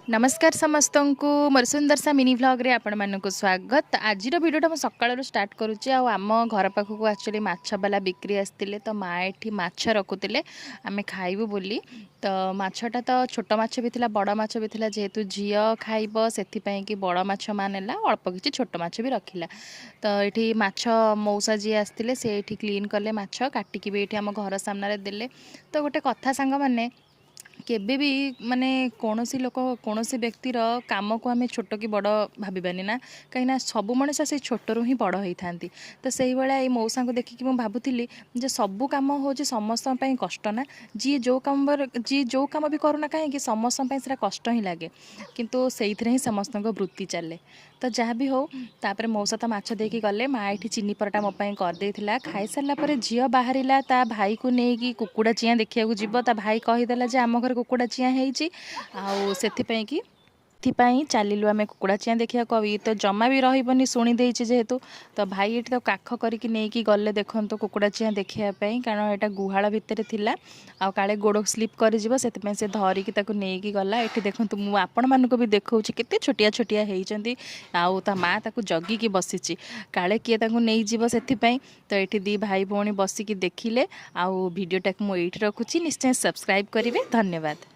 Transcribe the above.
नमस्कार समस्त को मोर सुंदर सा मिनी व्लॉग रे आपण मानक स्वागत। आज भिडियोटा मुझे सकाल स्टार्ट करुच्चे आम घर पाखक एक्चुअली माछवाला बिक्री आसते तो माँ ये माछ रखुले आम खाइबू बोली। तो माछटा तो छोट माछ भी थिला बड़ माछ भी थिला जेहेतु झील खाइब से कि बड़ माछ माँ नेला अल्प किसी छोट माछ भी रखिला। तो ये माछ मौसा जी आसते से क्लीन कले माछ काटिकी भी ये आम घर सामने देले। तो गोटे कथा सांग मैंने केबे भी माने कौन सी लोक कौन सी व्यक्तिर काम को आम छोट कि बड़ भावानी ना कहीं सब मनीष से छोटू ही बड़ होता। तो से भाया ये मौसा को देखिकी मुझे भावुली जे सबू कम हूँ समस्त कष्ट ना जी जो कम भी करूना कहीं समस्त से कष्ट ही लगे किंतु से ही समस्त वृत्ति चले। तो जहाँ भी हो तापर मौसा तो माछ देकी गले माँ ये चीनी परटा मोपाई करदे खाई सारापर झील बाहर ता भाई को लेकिन कुकुड़ा चिआँ देखा जीव ता भाई कहीदेला जे आम घर कुकुड़ा चिआँ होती कि चलू आम कुकुड़ा चिआँ देखा को ये तो जमा भी रही शुणी जेहेतु। तो भाई ये तो काख करके नहीं गले देखो कुकुड़ा चिआँ देखापी कारण यहाँ गुहाल भितर थिला आ काले गोड़ स्लीप कर से धरिकी नहीं गला। ये देखो मुझे आपण मानक भी देखा केते छोटिया छोटिया होती आउ ता माँ ताकू जगिकी बसी काले किए नहीं जीव से। तो ये दी भाई भौणी बसिकी देखिले आउ भिडटा मुझे रखुच्छी निश्चय सब्सक्राइब करेंगे। धन्यवाद।